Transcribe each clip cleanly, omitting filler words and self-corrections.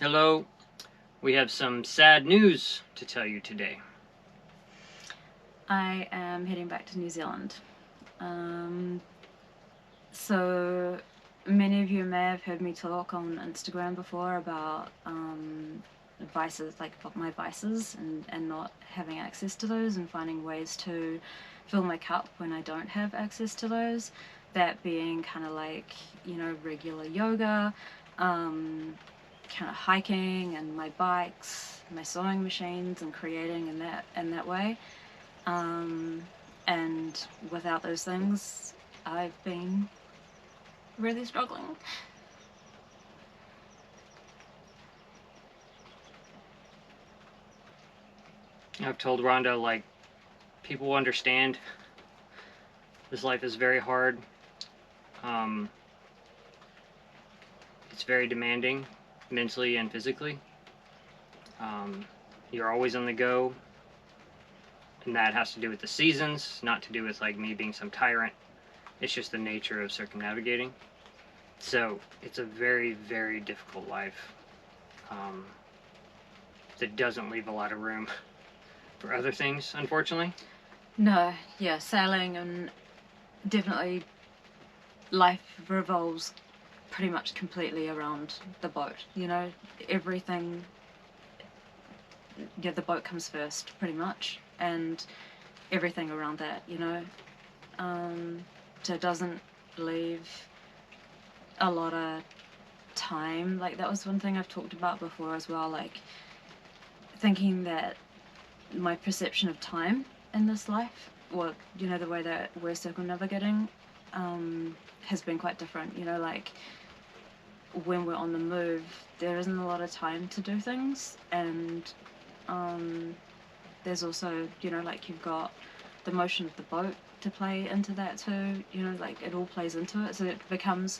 Hello, we have some sad news to tell you today. I am heading back to New Zealand. So many of you may have heard me talk on Instagram before about vices, like my vices, and not having access to those and finding ways to fill my cup when I don't have access to those. That being kind of like, regular yoga, kind of hiking and my bikes, my sewing machines and creating in that way. And without those things, I've been really struggling. I've told Rhonda, like, people understand this life is very hard. It's very demanding, mentally and physically. You're always on the go, and that has to do with the seasons, not to do with, like, me being some tyrant. It's just the nature of circumnavigating. So, it's a very, very difficult life that doesn't leave a lot of room for other things, unfortunately. No, yeah, sailing and definitely life revolves pretty much completely around the boat. Everything. Yeah, the boat comes first, pretty much, and everything around that. So it doesn't leave a lot of time. Like, that was one thing I've talked about before as well. Like, thinking that my perception of time in this life, or the way that we're circumnavigating, has been quite different. Like, when we're on the move, there isn't a lot of time to do things, and there's also, like, you've got the motion of the boat to play into that too. Like, it all plays into it, so it becomes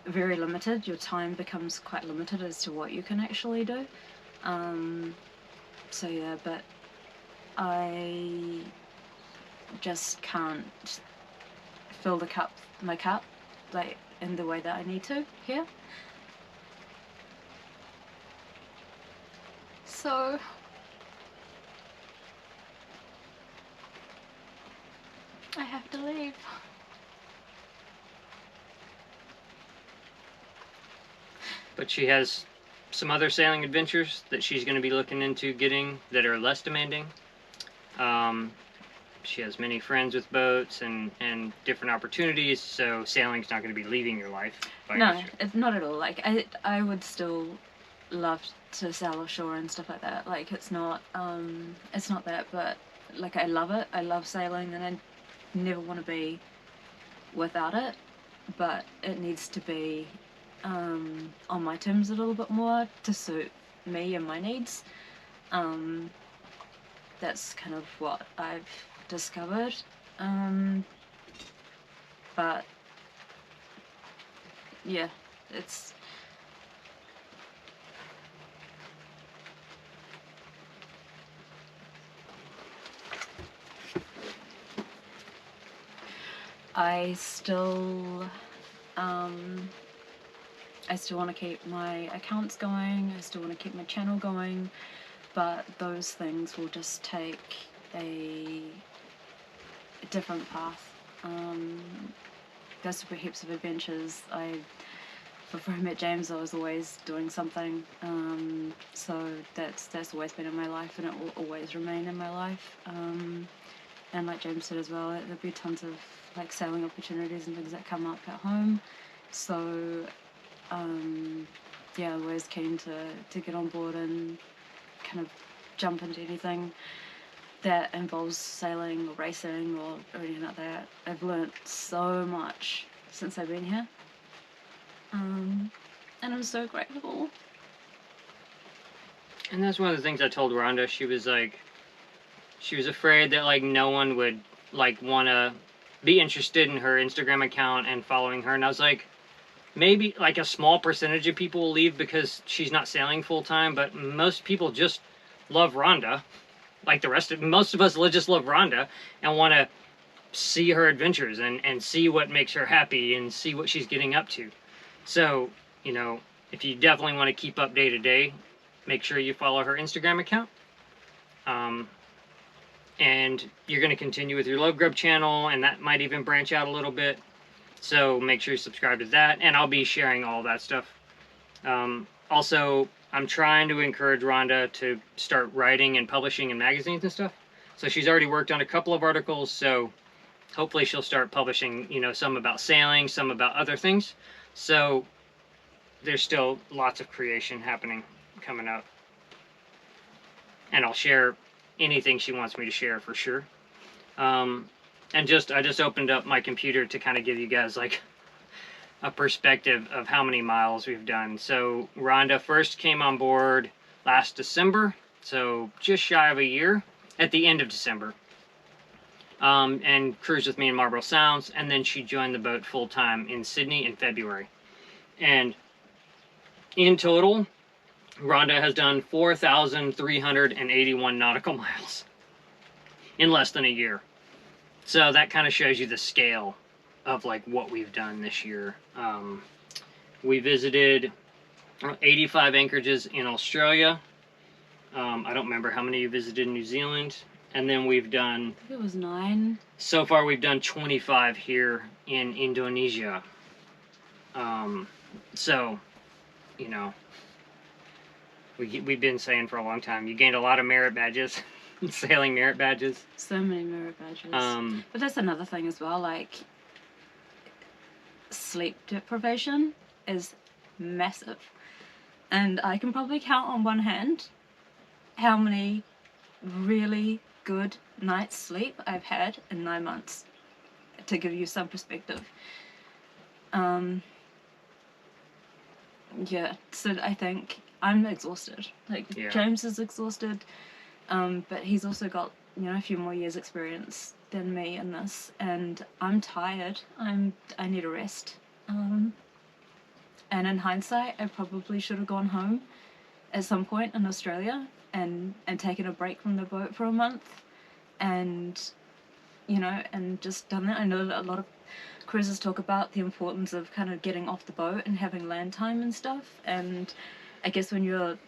very limited. Your time becomes quite limited as to what you can actually do. So yeah, but I just can't fill my cup, like, in the way that I need to here. So I have to leave. But she has some other sailing adventures that she's going to be looking into getting that are less demanding. She has many friends with boats and different opportunities, so sailing's not going to be leaving your life. No, it's not at all. Like, I would still love to sail offshore and stuff like that. Like, it's not that, but like, I love it. I love sailing, and I never want to be without it. But it needs to be on my terms a little bit more to suit me and my needs. That's kind of what I've discovered. But yeah, it's I still want to keep my accounts going. I still want to keep my channel going, but those things will just take a different path. There's super heaps of adventures. Before I met James, I was always doing something. So that's always been in my life, and it will always remain in my life. And like James said as well, there'll be tons of, like, sailing opportunities and things that come up at home. So yeah, I'm always keen to get on board and kind of jump into anything that involves sailing or racing or anything like that. I've learnt so much since I've been here, and I'm so grateful. And that's one of the things I told Rhonda. She was afraid that, like, no one would, like, want to be interested in her Instagram account and following her. And I was like, maybe, like, a small percentage of people will leave because she's not sailing full time, but most people just love Rhonda. Like, most of us just love Rhonda and want to see her adventures and see what makes her happy and see what she's getting up to. So, if you definitely want to keep up day to day, make sure you follow her Instagram account. And you're going to continue with your Love Grub channel, and that might even branch out a little bit. So make sure you subscribe to that, and I'll be sharing all that stuff. Also, I'm trying to encourage Rhonda to start writing and publishing in magazines and stuff. So she's already worked on a couple of articles, so hopefully she'll start publishing, you know, some about sailing, some about other things. So there's still lots of creation happening coming up. And I'll share anything she wants me to share for sure. And I just opened up my computer to kind of give you guys like a perspective of how many miles we've done. So Rhonda first came on board last December, so just shy of a year, at the end of December. And cruised with me in Marlborough Sounds, and then she joined the boat full-time in Sydney in February. And in total, Rhonda has done 4,381 nautical miles in less than a year. So that kind of shows you the scale of like what we've done this year. We visited 85 anchorages in Australia. I don't remember how many you visited in New Zealand. And then we've done... I think it was 9. So far we've done 25 here in Indonesia. So, you know, we've been saying for a long time, you gained a lot of merit badges. Sailing merit badges. So many merit badges. But that's another thing as well, like, sleep deprivation is massive. And I can probably count on one hand how many really good night's sleep I've had in 9 months, to give you some perspective. Yeah, so I think I'm exhausted. Like, yeah. James is exhausted, but he's also got, you know, a few more years experience than me in this, and I'm tired. I need a rest. And in hindsight, I probably should have gone home at some point in Australia and taken a break from the boat for a month, and, you know, and just done that. I know that a lot of cruisers talk about the importance of kind of getting off the boat and having land time and stuff, and I guess when you're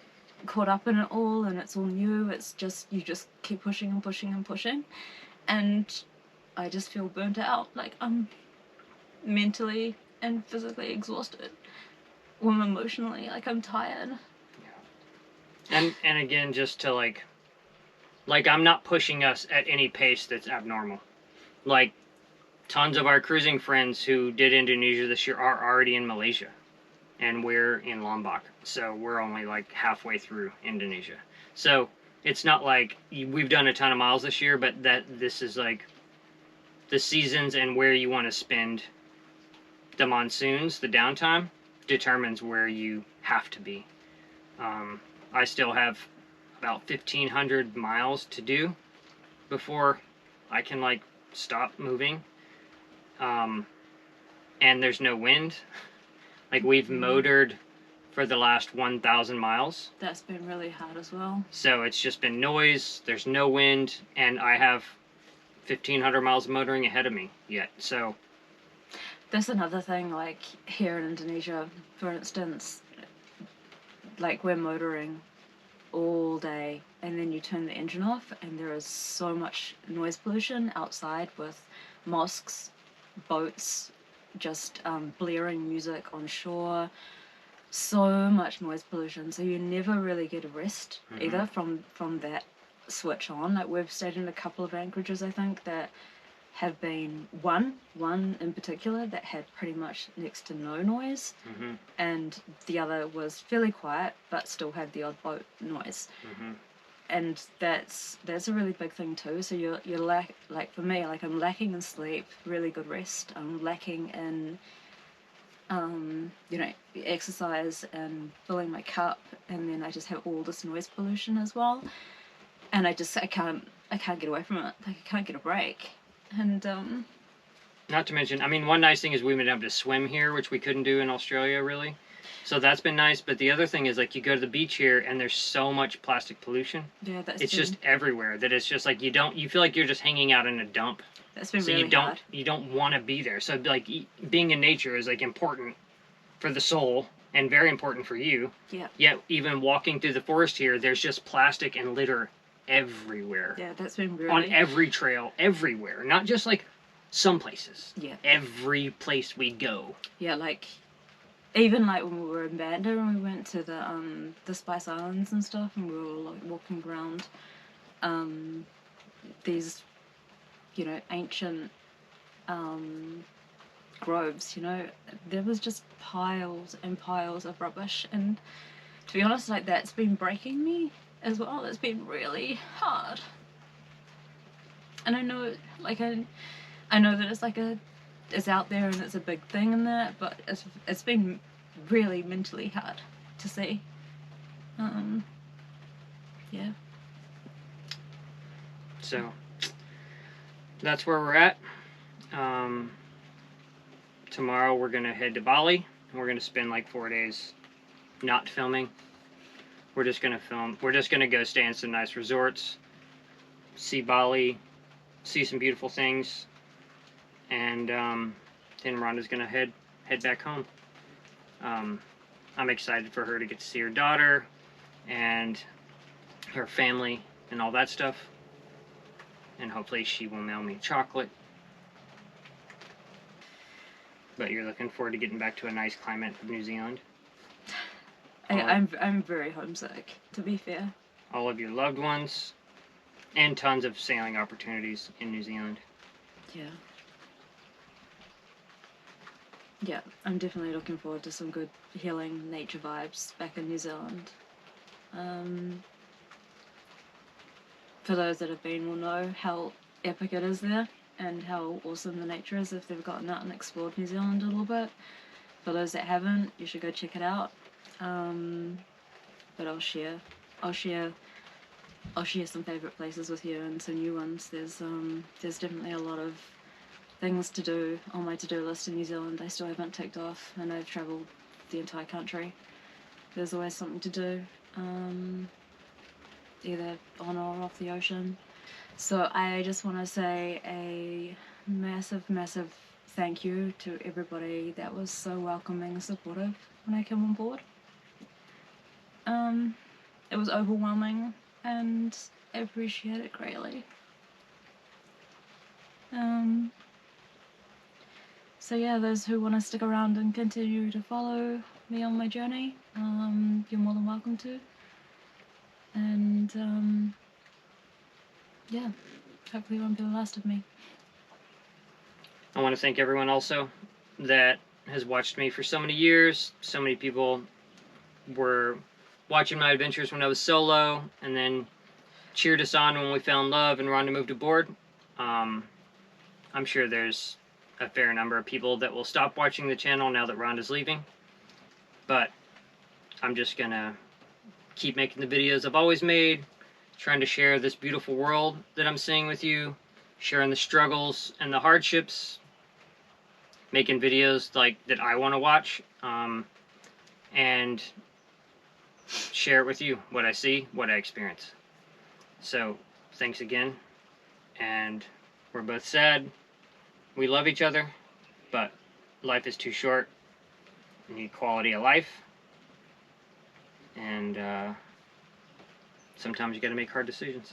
caught up in it all and it's all new, it's just, you just keep pushing and pushing and pushing, and I just feel burnt out. Like, I'm mentally and physically exhausted, or emotionally, like, I'm tired. And again, just to like I'm not pushing us at any pace that's abnormal. Like, tons of our cruising friends who did Indonesia this year are already in Malaysia, and we're in Lombok, so we're only like halfway through Indonesia. So it's not like we've done a ton of miles this year, but that this is like the seasons and where you want to spend the monsoons, the downtime, determines where you have to be. I still have about 1,500 miles to do before I can like stop moving. And there's no wind. Like, we've motored for the last 1,000 miles. That's been really hard as well. So it's just been noise, there's no wind, and I have 1,500 miles of motoring ahead of me yet, so... That's another thing, like, here in Indonesia, for instance, like, we're motoring all day, and then you turn the engine off, and there is so much noise pollution outside with mosques, boats, just blaring music on shore, so much noise pollution, so you never really get a rest either from that switch on. Like, we've stayed in a couple of anchorages, I think, that have been one in particular that had pretty much next to no noise, and the other was fairly quiet but still had the odd boat noise. And that's a really big thing too. So you're like for me, like, I'm lacking in sleep, really good rest. I'm lacking in you know, exercise and filling my cup, and then I just have all this noise pollution as well, and I can't get away from it. Like, I can't get a break. And not to mention, I mean, one nice thing is we've been able to swim here, which we couldn't do in Australia really. So that's been nice, but the other thing is, like, you go to the beach here and there's so much plastic pollution. Yeah, it's just everywhere, that it's just like you feel like you're just hanging out in a dump. That's been so really you don't want to be there. So, like, being in nature is like important for the soul, and very important for you. Yeah. Yet even walking through the forest here, there's just plastic and litter everywhere. Yeah, that's been really... On every trail, everywhere. Not just like some places. Yeah. Every place we go. Yeah, like, even like when we were in Banda and we went to the Spice Islands and stuff, and we were like walking around these, you know, ancient groves, you know, there was just piles and piles of rubbish, and to be honest, like, that's been breaking me as well. It's been really hard. And I know, like, I know that it's like it's out there and it's a big thing in that, but it's been really mentally hard to see. Yeah. So that's where we're at. Tomorrow we're gonna head to Bali, and we're gonna spend like 4 days not filming. We're just gonna film. We're just gonna go stay in some nice resorts, see Bali, see some beautiful things, and then Rhonda's gonna head back home. I'm excited for her to get to see her daughter and her family and all that stuff. And hopefully she will mail me chocolate. But you're looking forward to getting back to a nice climate of New Zealand? I'm very homesick, to be fair. All of your loved ones, and tons of sailing opportunities in New Zealand. Yeah. Yeah, I'm definitely looking forward to some good healing nature vibes back in New Zealand. For those that have been will know how epic it is there and how awesome the nature is if they've gotten out and explored New Zealand a little bit. For those that haven't, you should go check it out. But I'll share some favourite places with you and some new ones. There's definitely a lot of things to do on my to-do list in New Zealand I still haven't ticked off, and I've travelled the entire country. There's always something to do, either on or off the ocean. So I just want to say a massive thank you to everybody that was so welcoming and supportive when I came on board. It was overwhelming and I appreciate it greatly. So yeah, those who want to stick around and continue to follow me on my journey, you're more than welcome to. And yeah, hopefully it won't be the last of me. I want to thank everyone also that has watched me for so many years. So many people were watching my adventures when I was solo, and then cheered us on when we fell in love and Rhonda moved aboard. I'm sure there's a fair number of people that will stop watching the channel now that Rhonda's leaving. But I'm just gonna keep making the videos I've always made, trying to share this beautiful world that I'm seeing with you, sharing the struggles and the hardships, making videos like that I want to watch, and share it with you, what I see, what I experience. So thanks again, and we're both sad. We love each other, but life is too short. We need quality of life, and sometimes you gotta make hard decisions.